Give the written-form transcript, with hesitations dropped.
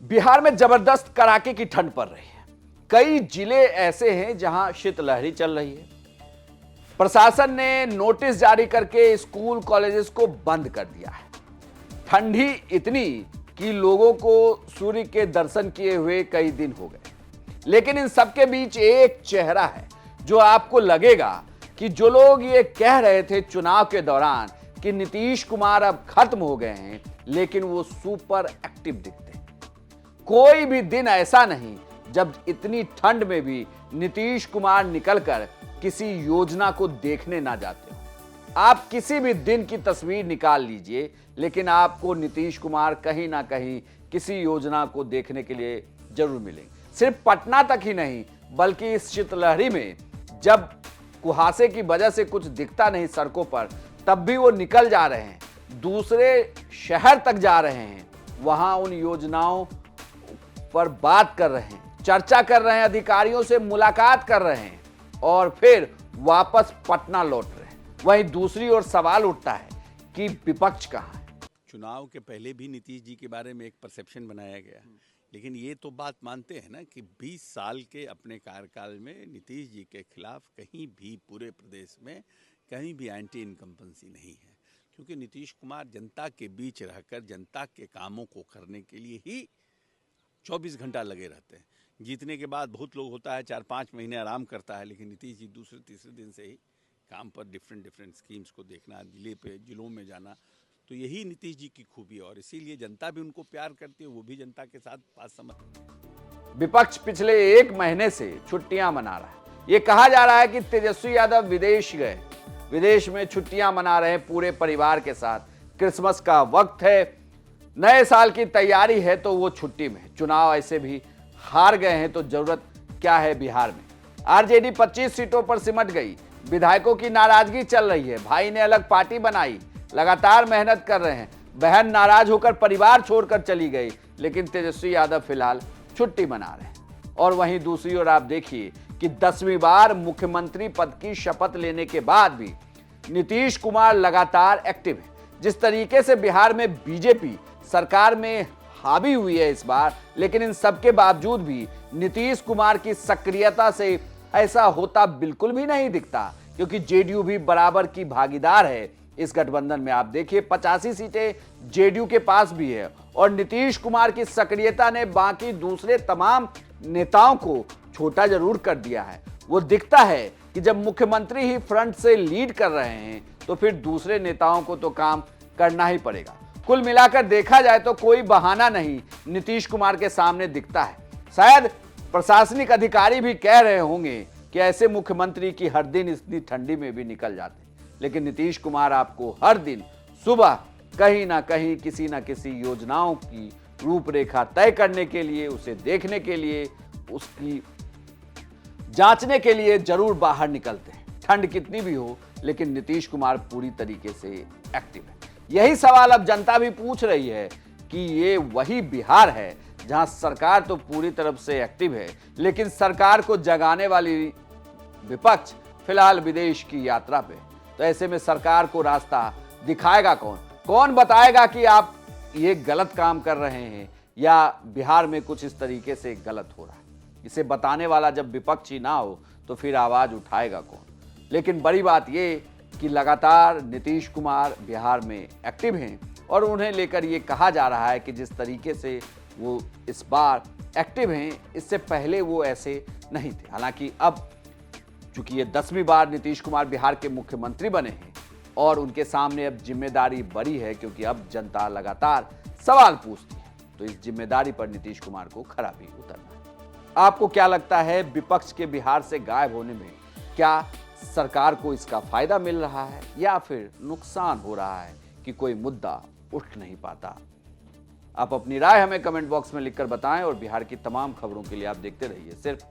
बिहार में जबरदस्त कड़ाके की ठंड पड़ रही है। कई जिले ऐसे हैं जहां शीतलहरी चल रही है। प्रशासन ने नोटिस जारी करके स्कूल कॉलेजेस को बंद कर दिया है। ठंडी इतनी कि लोगों को सूर्य के दर्शन किए हुए कई दिन हो गए। लेकिन इन सबके बीच एक चेहरा है जो आपको लगेगा कि जो लोग ये कह रहे थे चुनाव के दौरान कि नीतीश कुमार अब खत्म हो गए हैं, लेकिन वो सुपर एक्टिव दिखते हैं। कोई भी दिन ऐसा नहीं जब इतनी ठंड में भी नीतीश कुमार निकलकर किसी योजना को देखने ना जाते हो। आप किसी भी दिन की तस्वीर निकाल लीजिए, लेकिन आपको नीतीश कुमार कहीं ना कहीं किसी योजना को देखने के लिए जरूर मिलेंगे। सिर्फ पटना तक ही नहीं, बल्कि इस शीतलहरी में जब कुहासे की वजह से कुछ दिखता नहीं सड़कों पर, तब भी वो निकल जा रहे हैं, दूसरे शहर तक जा रहे हैं, वहां उन योजनाओं पर बात कर रहे हैं, चर्चा कर रहे हैं, अधिकारियों से मुलाकात कर रहे हैं और फिर वापस पटना लौट रहे हैं। वहीं दूसरी ओर सवाल उठता है कि विपक्ष कहां है। चुनाव के पहले भी नीतीश जी के बारे में एक परसेप्शन बनाया गया, लेकिन ये तो बात मानते हैं ना कि 20 साल के अपने कार्यकाल में नीतीश जी के खिलाफ कहीं भी पूरे प्रदेश में कहीं भी एंटी इनकम्बेंसी नहीं है, क्योंकि नीतीश कुमार जनता के बीच रहकर जनता के कामों को करने के लिए ही 24 घंटा लगे रहते हैं। जीतने के बाद बहुत लोग होता है 4-5 महीने आराम करता है, लेकिन नीतीश जी दूसरे तीसरे दिन से ही काम पर डिफरेंट स्कीम्स को देखना, जिलों में जाना, तो यही नीतीश जी की खूबी है और इसीलिए जनता भी उनको प्यार करती है, वो भी जनता के साथ पास समझ। विपक्ष पिछले 1 महीने से छुट्टियां मना रहा है। ये कहा जा रहा है कि तेजस्वी यादव विदेश गए, विदेश में छुट्टियां मना रहे हैं पूरे परिवार के साथ। क्रिसमस का वक्त है, नए साल की तैयारी है, तो वो छुट्टी में। चुनाव ऐसे भी हार गए हैं, तो जरूरत क्या है बिहार में। आरजेडी 25 सीटों पर सिमट गई, विधायकों की नाराजगी चल रही है, भाई ने अलग पार्टी बनाई, लगातार मेहनत कर रहे हैं, बहन नाराज होकर परिवार छोड़कर चली गई, लेकिन तेजस्वी यादव फिलहाल छुट्टी मना रहे हैं। और वहीं दूसरी ओर आप देखिए कि 10वीं बार मुख्यमंत्री पद की शपथ लेने के बाद भी नीतीश कुमार लगातार एक्टिव है। जिस तरीके से बिहार में बीजेपी सरकार में हावी हुई है इस बार, लेकिन इन सबके बावजूद भी नीतीश कुमार की सक्रियता से ऐसा होता बिल्कुल भी नहीं दिखता, क्योंकि जेडीयू भी बराबर की भागीदार है इस गठबंधन में। आप देखिए 85 सीटें जेडीयू के पास भी है और नीतीश कुमार की सक्रियता ने बाकी दूसरे तमाम नेताओं को छोटा जरूर कर दिया है। वो दिखता है कि जब मुख्यमंत्री ही फ्रंट से लीड कर रहे हैं, तो फिर दूसरे नेताओं को तो काम करना ही पड़ेगा। कुल मिलाकर देखा जाए तो कोई बहाना नहीं नीतीश कुमार के सामने दिखता है। शायद प्रशासनिक अधिकारी भी कह रहे होंगे कि ऐसे मुख्यमंत्री की हर दिन इतनी ठंडी में भी निकल जाते, लेकिन नीतीश कुमार आपको हर दिन सुबह कहीं ना कहीं किसी ना किसी योजनाओं की रूपरेखा तय करने के लिए, उसे देखने के लिए, उसकी जांचने के लिए जरूर बाहर निकलते हैं। ठंड कितनी भी हो, लेकिन नीतीश कुमार पूरी तरीके से एक्टिव है। यही सवाल अब जनता भी पूछ रही है कि ये वही बिहार है जहां सरकार तो पूरी तरफ से एक्टिव है, लेकिन सरकार को जगाने वाली विपक्ष फिलहाल विदेश की यात्रा पे। तो ऐसे में सरकार को रास्ता दिखाएगा कौन? कौन बताएगा कि आप ये गलत काम कर रहे हैं या बिहार में कुछ इस तरीके से गलत हो रहा है? इसे बताने वाला जब विपक्ष ही ना हो, तो फिर आवाज उठाएगा कौन? लेकिन बड़ी बात ये कि लगातार नीतीश कुमार बिहार में एक्टिव हैं और उन्हें लेकर ये कहा जा रहा है कि जिस तरीके से वो इस बार एक्टिव हैं, इससे पहले वो ऐसे नहीं थे। हालांकि अब चूंकि ये 10वीं बार नीतीश कुमार बिहार के मुख्यमंत्री बने हैं और उनके सामने अब जिम्मेदारी बड़ी है, क्योंकि अब जनता लगातार सवाल पूछती है, तो इस जिम्मेदारी पर नीतीश कुमार को खरा भी उतरना है। आपको क्या लगता है, विपक्ष के बिहार से गायब होने में क्या सरकार को इसका फायदा मिल रहा है या फिर नुकसान हो रहा है कि कोई मुद्दा उठ नहीं पाता? आप अपनी राय हमें कमेंट बॉक्स में लिखकर बताएं और बिहार की तमाम खबरों के लिए आप देखते रहिए सिर्फ